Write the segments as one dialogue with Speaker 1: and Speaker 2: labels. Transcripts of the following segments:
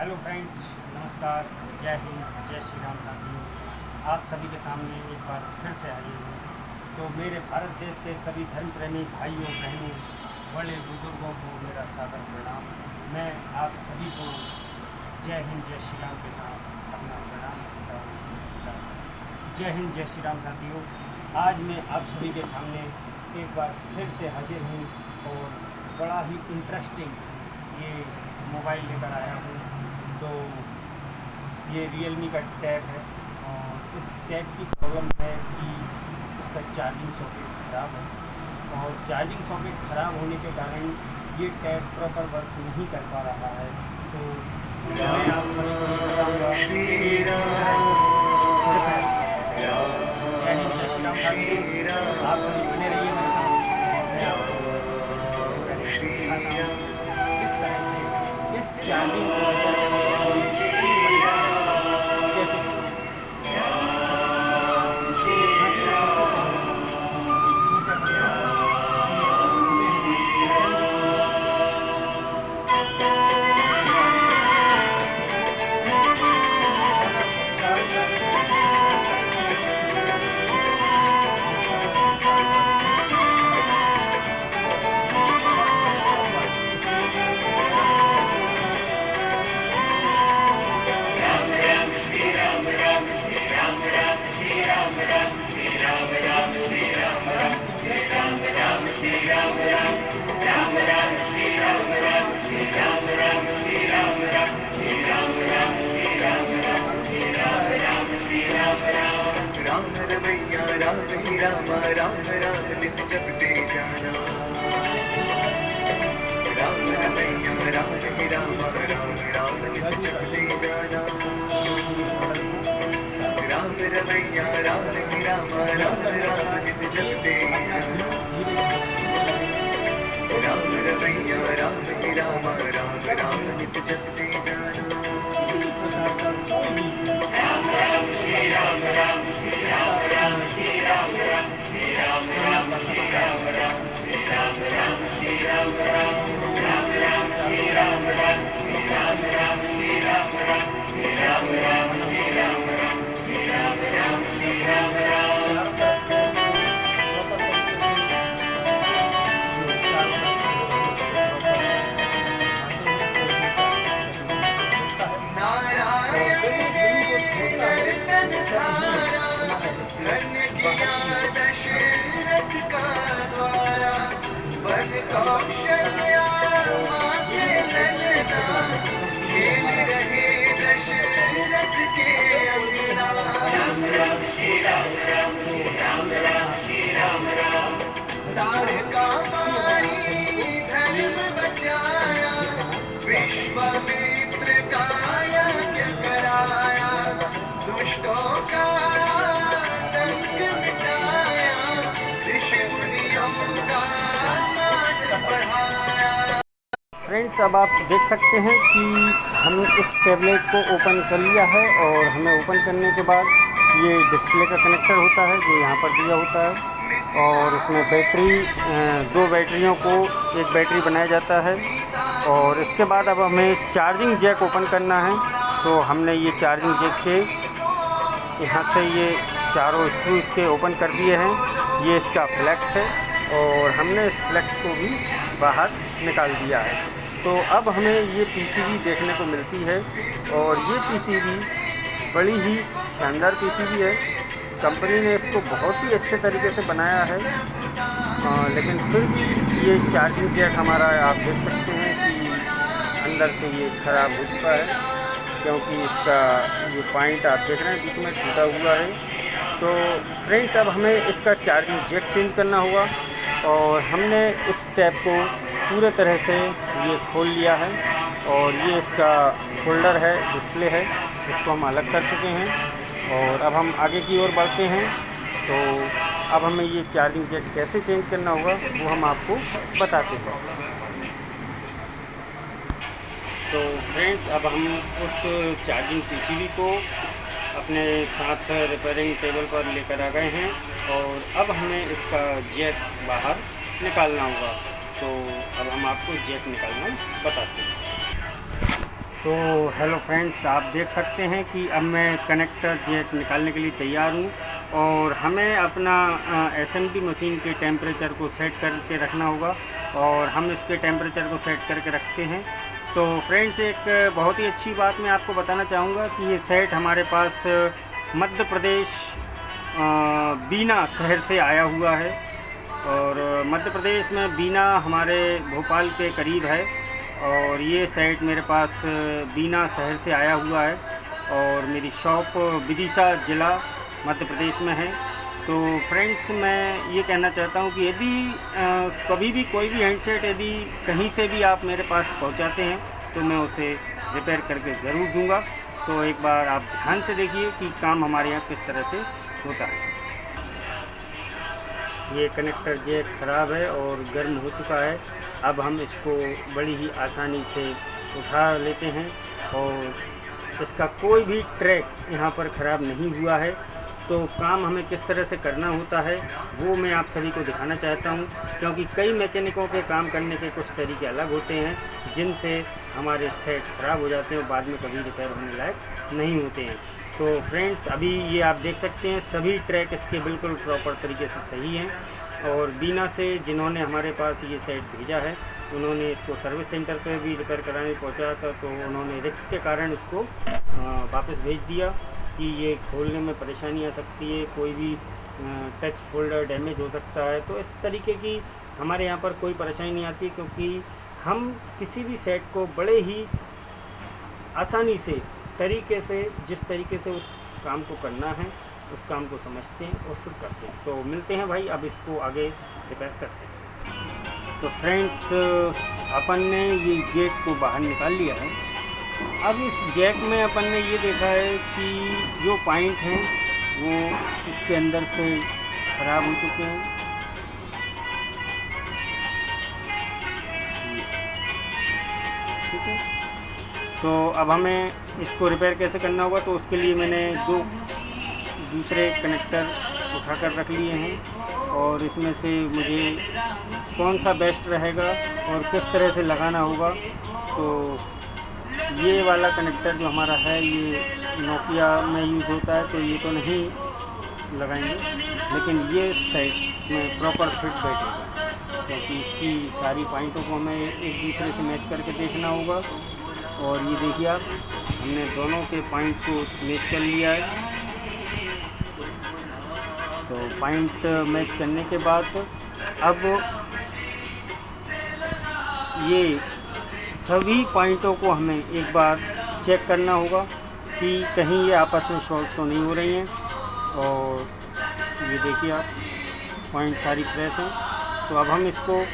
Speaker 1: Hello friends, नमस्कार, जय हिंद, जय श्री राम साथियों। आप सभी के सामने एक बार फिर से हाजिर हूँ। तो मेरे भारत देश के सभी धर्म प्रेमी भाइयों बहनों, बड़े बुजुर्गों को मेरा सादर प्रणाम। मैं आप सभी को जय हिंद, जय श्री राम के साथ अपना प्रणाम करता हूँ। जय हिंद, जय श्री राम साथियों। आज मैं आप सभी के सामने एक बार फिर से हाजिर हूँ और बड़ा ही इंटरेस्टिंग ये मोबाइल लेकर आया हूँ। तो ये Realme का टैब है और इस टैब की प्रॉब्लम है कि इसका चार्जिंग सॉकेट ख़राब है और चार्जिंग सॉकेट ख़राब होने के कारण ये टैब प्रॉपर वर्क नहीं कर पा रहा है। तो मैं आप सभी को बताऊँगा कि किस तरह से जय हिंद, जय श्री राम साथियों। आप सभी बने रहिए मेरे साथ। मैं आपको दिखाता हूँ किस तरह से इस चार्जिंग को
Speaker 2: राम रमैया राम ही राम राम राम नित जपते जाना। राम रमैया राम ही राम राम राम नित जपते जाना। राम रमैया राम ही राम राम राम नित जपते जाना। राम रमैया राम ही राम राम राम नित जपते जाना। राम राम श्री राम राम श्री राम राम श्री राम राम श्री राम राम श्री राम राम श्री राम राम श्री राम राम राम राम श्री राम राम श्री राम राम श्री राम राम श्री राम राम श्री राम राम श्री राम राम श्री राम राम। दशरथ का द्वारा बन कौशल्या मांगे ललना, खेल रहे दशरथ के अंगना। राम राम श्री राम राम श्री राम राम श्री राम राम। तारका मारी धर्म बचाया, विश्वामित्र का यज्ञ कराया, दुष्टों का
Speaker 1: फ्रेंड्स, अब आप देख सकते हैं कि हमने इस टैबलेट को ओपन कर लिया है और हमें ओपन करने के बाद ये डिस्प्ले का कनेक्टर होता है जो यहाँ पर दिया होता है और इसमें बैटरी, दो बैटरियों को एक बैटरी बनाया जाता है। और इसके बाद अब हमें चार्जिंग जैक ओपन करना है। तो हमने ये चार्जिंग जैक के यहाँ से ये चारों स्क्रू इसके ओपन कर दिए हैं। ये इसका फ्लैक्स है और हमने इस फ्लैक्स को भी बाहर निकाल दिया है। तो अब हमें ये पीसीबी देखने को मिलती है और ये पीसीबी बड़ी ही शानदार पीसीबी है। कंपनी ने इसको बहुत ही अच्छे तरीके से बनाया है, लेकिन फिर भी ये चार्जिंग जैक हमारा आप देख सकते हैं कि अंदर से ये ख़राब हो चुका है, क्योंकि इसका ये पॉइंट आप देख रहे हैं बीच में टूटा हुआ है। तो फ्रेंड्स, अब हमें इसका चार्जिंग जैक चेंज करना होगा और हमने इस टैब को पूरे तरह से ये खोल लिया है और ये इसका फोल्डर है, डिस्प्ले है, इसको हम अलग कर चुके हैं। और अब हम आगे की ओर बढ़ते हैं। तो अब हमें ये चार्जिंग जैक कैसे चेंज करना होगा वो हम आपको बताते हैं। तो फ्रेंड्स, अब हम उस चार्जिंग पीसीबी को अपने साथ रिपेयरिंग टेबल पर लेकर आ गए हैं और अब हमें इसका जैक बाहर निकालना होगा। तो अब हम आपको जैक निकालना बताते हैं। तो हेलो फ्रेंड्स, आप देख सकते हैं कि अब मैं कनेक्टर जैक निकालने के लिए तैयार हूँ और हमें अपना एसएमडी मशीन के टेम्परेचर को सेट करके रखना होगा और हम इसके टेम्परेचर को सेट करके रखते हैं। तो फ्रेंड्स, एक बहुत ही अच्छी बात मैं आपको बताना चाहूँगा कि ये सेट हमारे पास मध्य प्रदेश बीना शहर से आया हुआ है और मध्य प्रदेश में बीना हमारे भोपाल के करीब है और ये सेट मेरे पास बीना शहर से आया हुआ है और मेरी शॉप विदिशा ज़िला मध्य प्रदेश में है। तो फ्रेंड्स, मैं ये कहना चाहता हूँ कि यदि कभी भी कोई भी हैंडसेट यदि कहीं से भी आप मेरे पास पहुँचाते हैं तो मैं उसे रिपेयर करके ज़रूर दूँगा। तो एक बार आप ध्यान से देखिए कि काम हमारे यहाँ किस तरह से होता है। ये कनेक्टर जैक ख़राब है और गर्म हो चुका है। अब हम इसको बड़ी ही आसानी से उठा लेते हैं और इसका कोई भी ट्रैक यहाँ पर ख़राब नहीं हुआ है। तो काम हमें किस तरह से करना होता है वो मैं आप सभी को दिखाना चाहता हूँ, क्योंकि कई मैकेनिकों के काम करने के कुछ तरीके अलग होते हैं जिनसे हमारे सेट ख़राब हो जाते हैं और बाद में कभी रिपेयर होने लायक नहीं होते हैं। तो फ्रेंड्स, अभी ये आप देख सकते हैं सभी ट्रैक इसके बिल्कुल प्रॉपर तरीके से सही हैं और बीना से जिन्होंने हमारे पास ये सेट भेजा है उन्होंने इसको सर्विस सेंटर पे भी रिपेयर कराने पहुंचा था, तो उन्होंने रिस्क के कारण इसको वापस भेज दिया कि ये खोलने में परेशानी आ सकती है, कोई भी टच फोल्डर डैमेज हो सकता है। तो इस तरीके की हमारे यहाँ पर कोई परेशानी नहीं आती, क्योंकि हम किसी भी सेट को बड़े ही आसानी से तरीके से जिस तरीके से उस काम को करना है उस काम को समझते हैं और फिर करते हैं। तो मिलते हैं भाई, अब इसको आगे रिपेयर करते हैं। तो फ्रेंड्स, अपन ने ये जैक को बाहर निकाल लिया है। अब इस जैक में अपन ने ये देखा है कि जो पॉइंट हैं वो इसके अंदर से ख़राब हो चुके हैं। ठीक है, तो अब हमें इसको रिपेयर कैसे करना होगा, तो उसके लिए मैंने दो दूसरे कनेक्टर उठा कर रख लिए हैं और इसमें से मुझे कौन सा बेस्ट रहेगा और किस तरह से लगाना होगा। तो ये वाला कनेक्टर जो हमारा है ये नोकिया में यूज़ होता है, तो ये तो नहीं लगाएंगे, लेकिन ये सेट में प्रॉपर फिट बैठेगा, क्योंकि इसकी सारी पॉइंटों को हमें एक दूसरे से मैच करके देखना होगा। और ये देखिए आप, हमने दोनों के पॉइंट को मैच कर लिया है। तो पॉइंट मैच करने के बाद अब ये सभी पॉइंटों को हमें एक बार चेक करना होगा कि कहीं ये आपस में शॉर्ट तो नहीं हो रही हैं। और ये देखिए आप, पॉइंट सारी फ्रेश हैं। तो अब हम इसको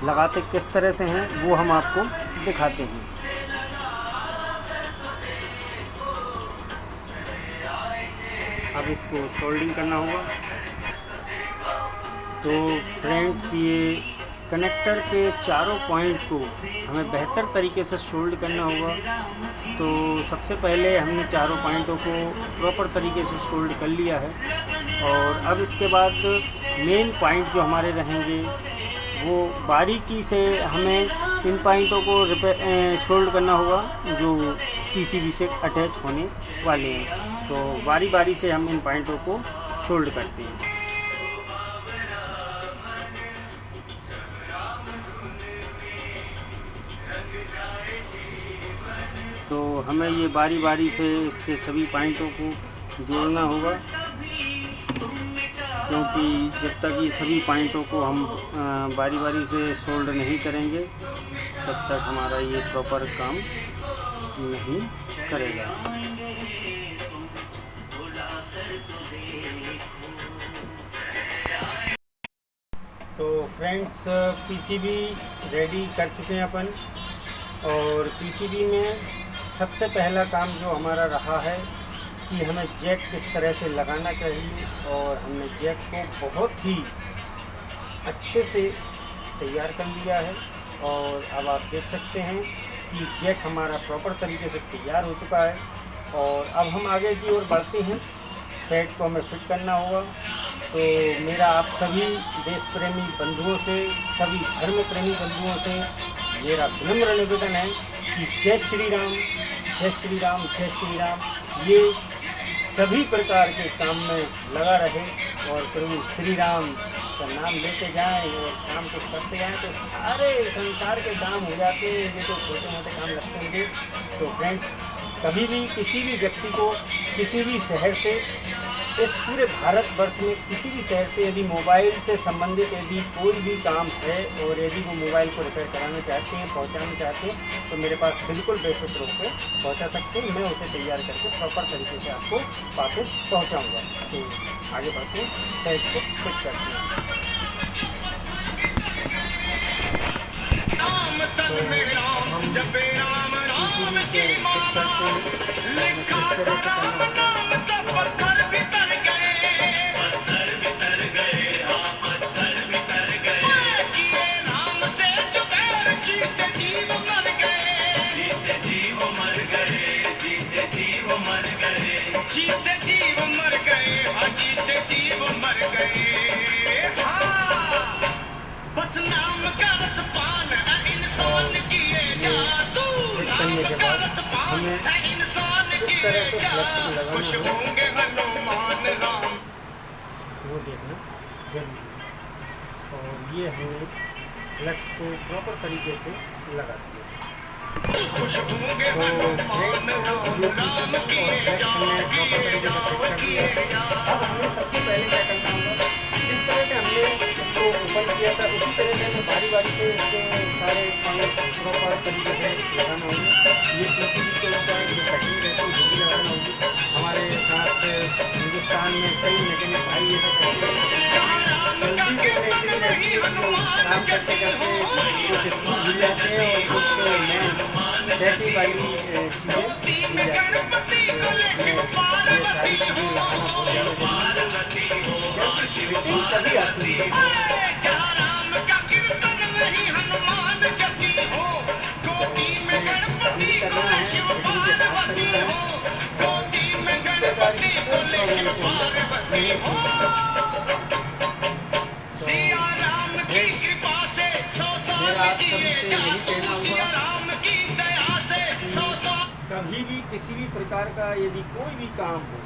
Speaker 1: लगाते किस तरह से हैं वो हम आपको दिखाते हैं। अब इसको सोल्डिंग करना होगा। तो फ्रेंड्स, ये कनेक्टर के चारों पॉइंट को हमें बेहतर तरीके से सोल्ड करना होगा। तो सबसे पहले हमने चारों पॉइंटों को प्रॉपर तरीके से सोल्ड कर लिया है और अब इसके बाद मेन पॉइंट जो हमारे रहेंगे वो बारीकी से हमें इन पॉइंटों को सोल्ड करना होगा जो पीसीबी से अटैच होने वाले हैं। तो बारी बारी से हम इन पॉइंटों को सोल्ड करते हैं। तो हमें ये बारी बारी से इसके सभी पॉइंटों को जोड़ना होगा, क्योंकि जब तक ये सभी पॉइंटों को हम बारी बारी से सोल्ड नहीं करेंगे तब तक हमारा ये प्रॉपर काम नहीं करेगा। तो फ्रेंड्स, पीसीबी रेडी कर चुके हैं अपन और पीसीबी में सबसे पहला काम जो हमारा रहा है कि हमें जैक किस तरह से लगाना चाहिए और हमने जैक को बहुत ही अच्छे से तैयार कर लिया है। और अब आप देख सकते हैं कि जैक हमारा प्रॉपर तरीके से तैयार हो चुका है और अब हम आगे की ओर बढ़ते हैं। सेट को हमें फिट करना होगा। तो मेरा आप सभी देश प्रेमी बंधुओं से, सभी धर्म प्रेमी बंधुओं से मेरा विनम्र निवेदन है कि जय श्री राम, जय श्री राम, जय श्री राम ये सभी प्रकार के काम में लगा रहे और प्रभु श्री राम का नाम लेते जाएं और काम को करते जाएं तो सारे संसार के काम हो जाते हैं। ये तो छोटे मोटे काम लगते होंगे। तो फ्रेंड्स, कभी भी किसी भी व्यक्ति को किसी भी शहर से, इस पूरे भारतवर्ष में किसी भी शहर से यदि मोबाइल से संबंधित यदि कोई भी काम है और यदि वो मोबाइल को रिपेयर कराना चाहते हैं, पहुंचाना चाहते हैं, तो मेरे पास बिल्कुल बेफिक्र होकर पहुंचा सकते हैं। मैं उसे तैयार करके प्रॉपर तरीके से आपको वापस पहुंचाऊंगा। तो आगे बढ़ते हैं, साइड को फिट करते हैं। तो हम किसी भी को फिट करते हैं, किस तरह से करना है।
Speaker 2: जीते जीव मर गए, हाँ जीते जीव मर गए, हाँ बस नाम का रसपान इंसान किए जादू,
Speaker 1: करने के बाद हमें इस तरह से फ्लेक्स लगाना
Speaker 2: होंगे हनुमान राम,
Speaker 1: वो देखना जरूरी है। और ये हमें फ्लेक्स को प्रॉपर तरीके से लगा दिया।
Speaker 2: खुश होंगे हनुमान राम, राम किए
Speaker 1: अब हमें सबसे पहले क्या करना होगा, जिस तरह से हमने इसको ओपन किया था उसी तरह से हमें बारी बारी से इसके सारे कॉलर्स प्रॉपर तरीके से लगाना होंगे। ये पीसीबी के ऊपर जो पैकिंग रहती है वो भी लगाना होगी। हमारे साथ हिंदुस्तान में कई मैकेनिक भाई ये सब करते हैं, जल्दी के इतनी रहती है तो काम करते करते कुछ स्कूल मिल जाते हैं और कुछ नए पैकिंग वाली चीज़ें मिल जाती हैं। ये सारी चीज़ें लगाना बहुत ज़्यादा जरूरी है, तभी आती है। मेरा आप सभी से यही कहना होगा, कभी भी किसी भी प्रकार का यदि कोई भी काम हो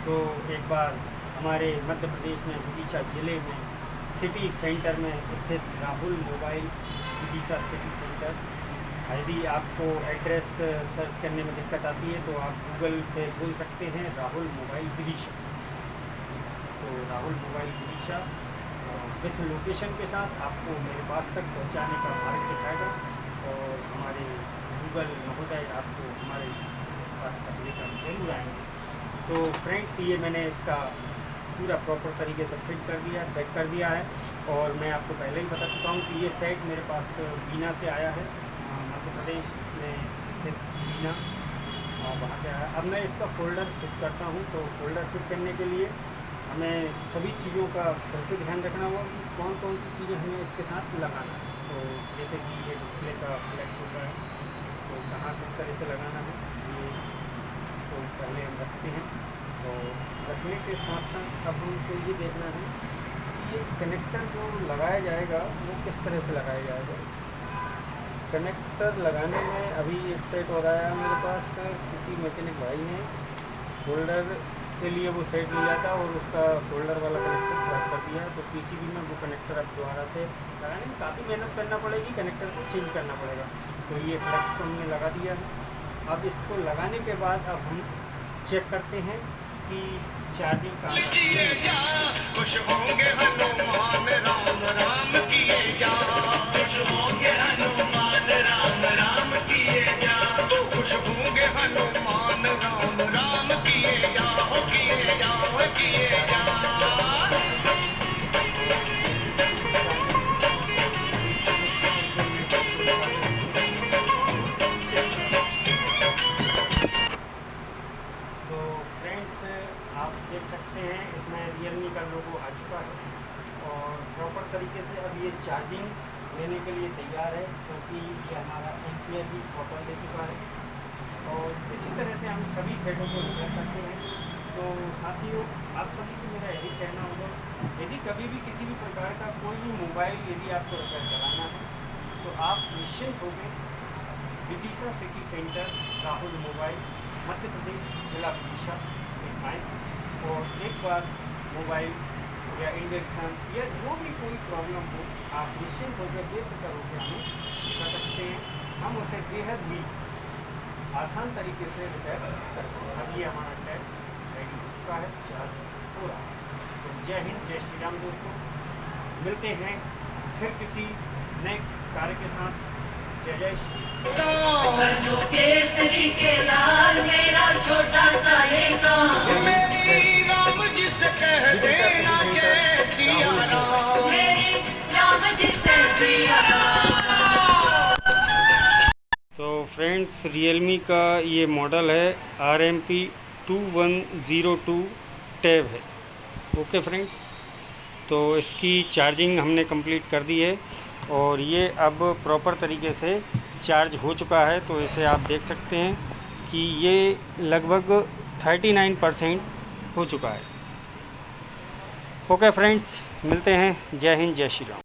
Speaker 1: तो एक बार हमारे मध्य प्रदेश में विदिशा ज़िले में सिटी सेंटर में स्थित Rahul mobile Vidisha city centre, यदि आपको एड्रेस सर्च करने में दिक्कत आती है तो आप गूगल पे बोल सकते हैं राहुल मोबाइल विदिशा। तो Rahul mobile Vidisha with location के साथ आपको मेरे पास तक पहुंचाने का मार्ग दिखाएगा और हमारे गूगल महोदय आपको हमारे पास तक लेकर जरूर आएंगे। तो फ्रेंड्स, ये मैंने इसका पूरा प्रॉपर तरीके से फिट कर दिया, पैक कर दिया है और मैं आपको पहले ही बता चुका हूँ कि ये सेट मेरे पास बीना से आया है, मध्य प्रदेश में स्थित बीना, वहाँ से आया। अब मैं इसका फोल्डर फिट करता हूँ। तो फोल्डर फिट करने के लिए हमें सभी चीज़ों का फिर से ध्यान रखना होगा कि कौन कौन सी चीज़ें हमें इसके साथ लगाना है। तो जैसे कि ये डिस्प्ले का फ्लैक्स होता है, तो कहाँ किस तरह से लगाना है ये इसको पहले हम रखते हैं। तो रखने के साथ साथ अब हमको ये देखना है कि ये कनेक्टर जो लगाया जाएगा वो किस तरह से लगाया जाएगा। कनेक्टर लगाने में अभी एक सेट हो रहा है मेरे पास, किसी मैकेनिक भाई ने फोल्डर के लिए वो सेट लिया था और उसका फोल्डर वाला कनेक्टर खराब कर दिया। तो पीसीबी में वो कनेक्टर अब दोबारा से लगाने में काफ़ी मेहनत करना पड़ेगी, कनेक्टर को चेंज करना पड़ेगा। तो ये फ्लैक्स को हमने लगा दिया है। अब इसको लगाने के बाद अब हम चेक करते हैं कि चार्जिंग काम
Speaker 2: खुश होंगे हनुमान राम, राम किए जा, खुश होंगे हनुमान राम, राम किए जा, खुश होंगे हनुमान राम, राम किए जा, किए जा, किए जा।
Speaker 1: आप देख सकते हैं इसमें रियलमी का लोगो आ चुका है और प्रॉपर तरीके से अब ये चार्जिंग लेने के लिए तैयार है, क्योंकि ये हमारा एम्पियर भी प्रॉपर ले चुका है। और इसी तरह से हम सभी सेटों को रिपेयर करते हैं। तो साथियों, आप सभी से मेरा यही कहना होगा, यदि कभी भी किसी भी प्रकार का कोई भी मोबाइल यदि आपको रिपेयर कराना है तो आप निश्चिंत होकर Vidisha city centre, Rahul mobile, Madhya Pradesh, जिला विदिशा में आएँ और एक बार मोबाइल या इंडक्शन या जो भी कोई प्रॉब्लम हो, आप निश्चिंत होकर बेफिक्र होकर हमें बता सकते हैं। हम उसे बेहद ही आसान तरीके से रिपेयर कर। अब ये हमारा टैब रेडी हो चुका है, चार्ज हो रहा है। तो जय हिंद, जय श्री राम दोस्तों, मिलते हैं फिर किसी नए कार्य के साथ। जय जय श्री
Speaker 2: केसरी के लाल मेरा छोटा सा ये गाँव, मेरी राम जी से कह देना जय सिया राम, मेरी राम जी से सिया राम।
Speaker 1: तो फ्रेंड्स, रियलमी का ये मॉडल है RMP 2102 टैब है। ओके फ्रेंड्स, तो इसकी चार्जिंग हमने कंप्लीट कर दी है और ये अब प्रॉपर तरीके से चार्ज हो चुका है। तो इसे आप देख सकते हैं कि ये लगभग 39% हो चुका है। ओके फ्रेंड्स, मिलते हैं। जय हिंद, जय श्री राम।